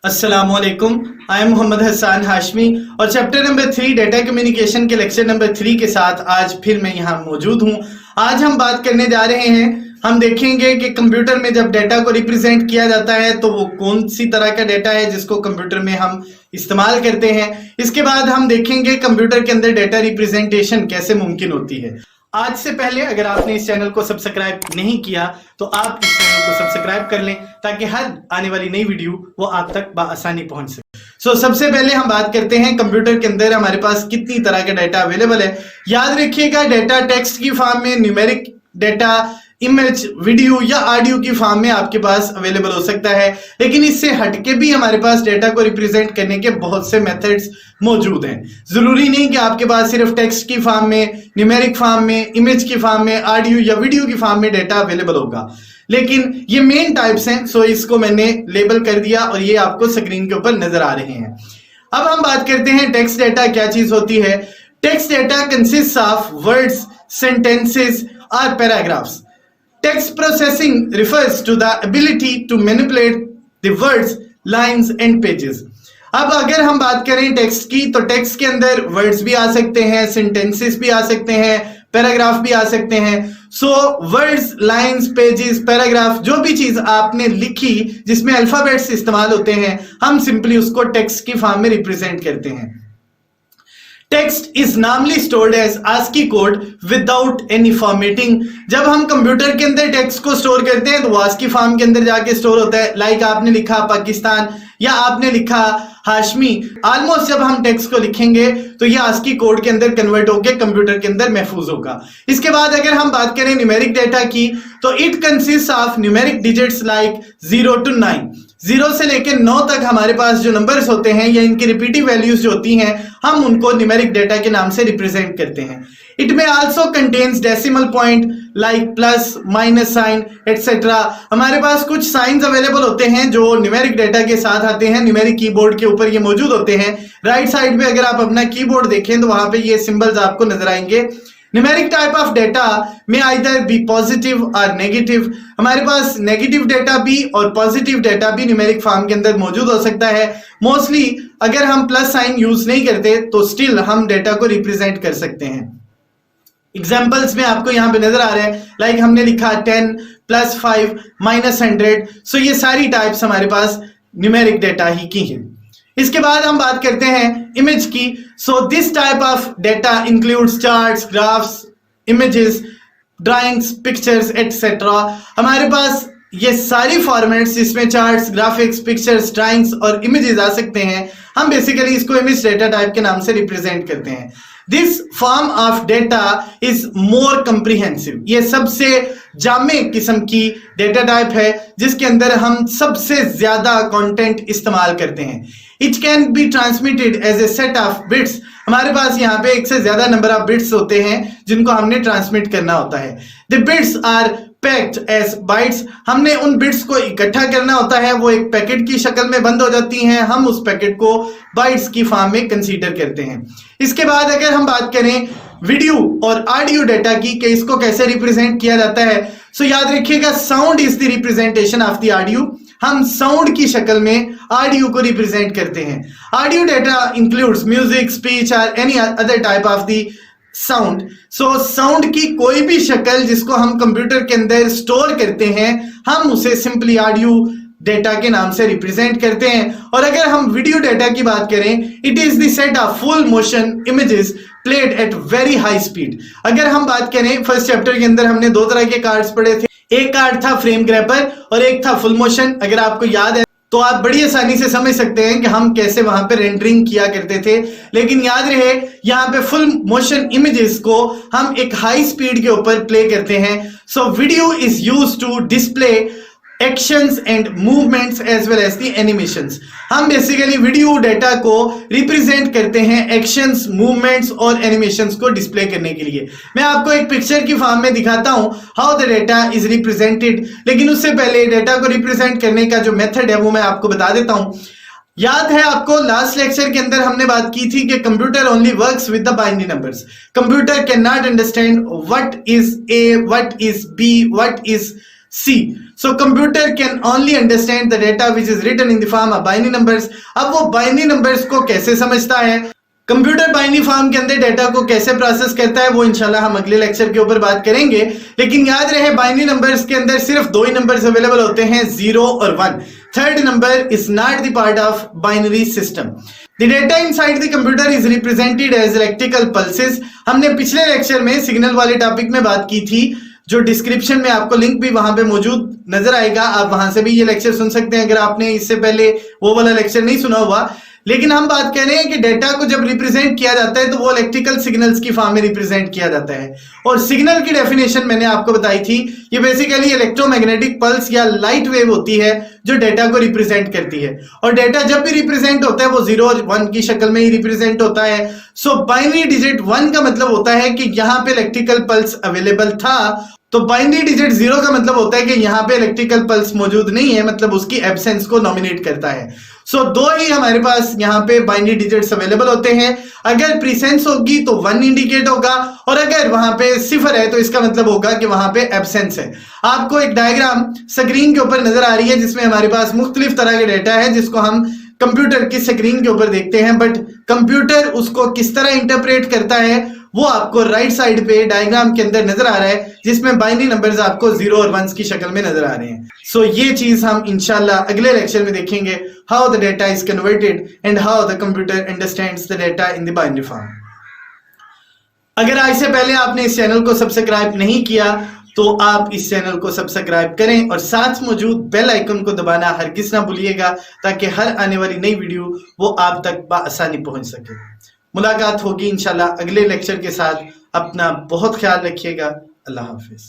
अस्सलामुअलैकुम। I am Mohammad Hasan Hashmi और chapter number 3 data communication के लेक्चर नंबर 3 के साथ आज फिर मैं यहाँ मौजूद हूँ। आज हम बात करने जा रहे हैं, हम देखेंगे कि कंप्यूटर में जब डेटा को रिप्रेजेंट किया जाता है तो वो कौन सी तरह का डेटा है जिसको कंप्यूटर में हम इस्तेमाल करते हैं। इसके बाद हम देखेंगे कंप्यूटर के अंदर डेटा रिप्रेजेंटेशन कैसे मुमकिन होती है। आज से पहले अगर आपने इस चैनल को सब्सक्राइब नहीं किया तो आप इस चैनल को सब्सक्राइब कर लें ताकि हर आने वाली नई वीडियो वो आप तक बआसानी पहुंच सके। सबसे पहले हम बात करते हैं कंप्यूटर के अंदर हमारे पास कितनी तरह का डेटा अवेलेबल है। याद रखिएगा, डेटा टेक्स्ट की फॉर्म में, न्यूमेरिक डेटा, इमेज, वीडियो या ऑडियो की फॉर्म में आपके पास अवेलेबल हो सकता है, लेकिन इससे हटके भी हमारे पास डेटा को रिप्रेजेंट करने के बहुत से मेथड्स मौजूद हैं। जरूरी नहीं कि आपके पास सिर्फ टेक्स्ट की फॉर्म में, न्यूमेरिक फॉर्म में, इमेज की फॉर्म में, ऑडियो या वीडियो की फॉर्म में डेटा अवेलेबल होगा, लेकिन ये मेन टाइप्स हैं। सो इसको मैंने लेबल कर दिया और ये आपको स्क्रीन के ऊपर नजर आ रहे हैं। अब हम बात करते हैं टेक्स्ट डेटा क्या चीज होती है। Text data consist of words, sentences और paragraphs. Text processing refers to the ability to manipulate the words, lines and pages. अब अगर हम बात करें टेक्स्ट की, तो टेक्स्ट के अंदर वर्ड्स भी आ सकते हैं, सेंटेंसेस भी आ सकते हैं, पैराग्राफ भी आ सकते हैं। वर्ड्स, लाइंस, पेजेस, पैराग्राफ, जो भी चीज आपने लिखी जिसमें अल्फाबेट्स इस्तेमाल होते हैं, हम सिंपली उसको टेक्स्ट की फॉर्म में रिप्रेजेंट करते हैं। Text is normally stored as ASCII code without any formatting. जब हम कंप्यूटर के अंदर टेक्स्ट को स्टोर करते हैं तो वो ASCII फॉर्म के अंदर जाके स्टोर होता है। लाइक आपने लिखा पाकिस्तान या आपने लिखा हाशमी, ऑलमोस्ट जब हम टेक्स्ट को लिखेंगे तो ये ASCII कोड के अंदर कन्वर्ट होकर कंप्यूटर के अंदर महफूज होगा। इसके बाद अगर हम बात करें न्यूमेरिक डेटा की, तो it consist of numeric digits like 0 to 9। 0 से लेकर 9 तक हमारे पास जो नंबर्स होते हैं या इनकी रिपीटिव वैल्यूज जो होती हैं, हम उनको न्यूमेरिक डेटा के नाम से रिप्रेजेंट करते हैं। It may also contains decimal point like plus, minus sign etcetera. हमारे पास कुछ साइंस अवेलेबल होते हैं जो न्यूमेरिक डेटा के साथ आते हैं, न्यूमेरिक कीबोर्ड के ऊपर ये मौजूद होते हैं। राइट साइड में अगर आप अपना कीबोर्ड देखें तो वहां पे ये सिंबल्स आपको नजर आएंगे। न्यूमेरिक टाइप ऑफ डेटा में आइदर बी पॉजिटिव और नेगेटिव। हमारे पास नेगेटिव डेटा भी और पॉजिटिव डेटा भी न्यूमेरिक फॉर्म के अंदर मौजूद हो सकता है। मोस्टली अगर हम प्लस साइन यूज नहीं करते तो स्टिल हम डेटा को रिप्रेजेंट कर सकते हैं। एग्जाम्पल्स में आपको यहां पे नजर आ रहे हैं, लाइक हमने लिखा 10 + 5 - 100। ये सारी टाइप्स हमारे पास न्यूमेरिक डेटा ही की हैं। इसके बाद हम बात करते हैं इमेज की। This type of data includes charts, graphs, images, drawings, pictures etcetera. हमारे पास ये सारी फॉर्मेट्स जिसमें चार्ट्स, ग्राफिक्स, पिक्चर्स, ड्राइंग्स और इमेजेस आ सकते हैं, हम बेसिकली इसको इमेज डेटा टाइप के नाम से रिप्रेजेंट करते हैं। This form of data is more comprehensive. ये सबसे जामे किस्म की डेटा टाइप है जिसके अंदर हम सबसे ज्यादा कंटेंट इस्तेमाल करते हैं। It can be transmitted as a set of bits. हमारे पास यहाँ पे एक से ज्यादा नंबर ऑफ बिट्स होते हैं जिनको हमने ट्रांसमिट करना होता है। The bits are packed as bytes. हमने उन बिट्स को इकट्ठा करना होता है, वो एक पैकेट की शक्ल में बंद हो जाती हैं, हम उस पैकेट को बाइट्स की फॉर्म में कंसीडर करते हैं। इसके बाद अगर हम बात करें वीडियो और ऑडियो डेटा की कि इसको कैसे रिप्रेजेंट किया जाता है, याद रखिएगा, sound is the representation of the audio. हम साउंड की शक्ल में ऑडियो को रिप्रेजेंट करते हैं। Audio data includes music, speech और any other type of the sound. Sound की कोई भी शक्ल जिसको हम कंप्यूटर के अंदर स्टोर करते हैं, हम उसे सिंपली ऑडियो डेटा के नाम से रिप्रेजेंट करते हैं। और अगर हम वीडियो डेटा की बात करें, it is the set of full motion images played at very high speed. अगर हम बात करें, फर्स्ट चैप्टर के अंदर हमने 2 तरह के कार्ड्स पढ़े थे। एक कार्ड था फ्रेम ग्रैबर और एक था फुल मोशन। अगर आपको याद है तो आप बड़ी आसानी से समझ सकते हैं कि हम कैसे वहां पे रेंडरिंग किया करते थे। लेकिन याद रहे, यहाँ पे फुल मोशन इमेजेस को हम एक हाई स्पीड के ऊपर प्ले करते हैं। Video is used to display actions and movements as well as the animations. हम बेसिकली वीडियो डेटा को रिप्रेजेंट करते हैं एक्शंस, मूवमेंट्स और एनिमेशंस को डिस्प्ले करने के लिए। मैं आपको एक पिक्चर की फॉर्म में दिखाता हूं how the data is represented, लेकिन उससे पहले डेटा को रिप्रेजेंट करने का जो मेथड है वो मैं आपको बता देता हूं। याद है आपको, लास्ट लेक्चर के अंदर हमने बात की थी कि computer only works with the binary numbers. Computer can not understand what is A, what is B, what is C. So computer can only understand the data which is written in the form of binary numbers. अब वो binary numbers को कैसे समझता है, computer binary form के अंदर data को कैसे प्रोसेस करता है, वो इंशाल्लाह हम अगले लेक्चर के ऊपर बात करेंगे। लेकिन याद रहे बाइनरी नंबर्स के अंदर सिर्फ दो ही नंबर्स अवेलेबल होते हैं, 0 और 1। Third number is not the part of binary system. The data inside the computer is represented as electrical pulses. हमने पिछले लेक्चर में सिग्नल वाले टॉपिक में बात की थी, जो डिस्क्रिप्शन में आपको लिंक भी वहां पे मौजूद नजर आएगा, आप वहां से भी ये लेक्चर सुन सकते हैं अगर आपने इससे पहले वो वाला लेक्चर नहीं सुना हुआ। लेकिन हम बात कर रहे हैं कि डेटा को जब रिप्रेजेंट किया जाता है तो वो इलेक्ट्रिकल सिग्नल्स की फॉर्म में रिप्रेजेंट किया जाता है। और सिग्नल की डेफिनेशन मैंने आपको बताई थी, ये बेसिकली इलेक्ट्रोमैग्नेटिक पल्स या लाइट वेव होती है जो डेटा को रिप्रेजेंट करती है। और डेटा जब भी रिप्रेजेंट होता है वो 0 और 1 की शक्ल में ही रिप्रेजेंट होता है। सो बाइनरी डिजिट 1 का मतलब होता है कि यहाँ पे इलेक्ट्रिकल पल्स अवेलेबल था, तो बाइनरी डिजिट 0 का मतलब होता है कि यहाँ पे इलेक्ट्रिकल पल्स मौजूद नहीं है, मतलब उसकी एब्सेंस को नॉमिनेट करता है। सो दो ही हमारे पास यहाँ पे बाइनरी डिजिट्स अवेलेबल होते हैं। अगर प्रीसेंस होगी तो 1 इंडिकेट होगा, और अगर वहां पे 0 है तो इसका मतलब होगा कि वहां पे एब्सेंस है। आपको एक डायग्राम स्क्रीन के ऊपर नजर आ रही है जिसमें हमारे पास मुख्तलिफ तरह के डेटा है जिसको हम कंप्यूटर की स्क्रीन के ऊपर देखते हैं, बट कंप्यूटर उसको किस तरह इंटरप्रेट करता है वो आपको राइट साइड पे डायग्राम के अंदर नजर आ रहा है, जिसमें बाइनरी नंबर्स आपको 0 और 1 की शक्ल में नजर आ रहे हैं। सो ये चीज हम इंशाल्लाह अगले लेक्चर में देखेंगे, how the data is converted and how the computer understands the data in the binary form. अगर आज से पहले आपने इस चैनल को सब्सक्राइब नहीं किया तो आप इस चैनल को सब्सक्राइब करें और साथ मौजूद बेल आइकन को दबाना हरगिज ना भूलिएगा, ताकि हर आने वाली नई वीडियो वो आप तक बआसानी पहुंच सके। मुलाकात होगी इंशाल्लाह अगले लेक्चर के साथ। अपना बहुत ख्याल रखिएगा। अल्लाह हाफिज।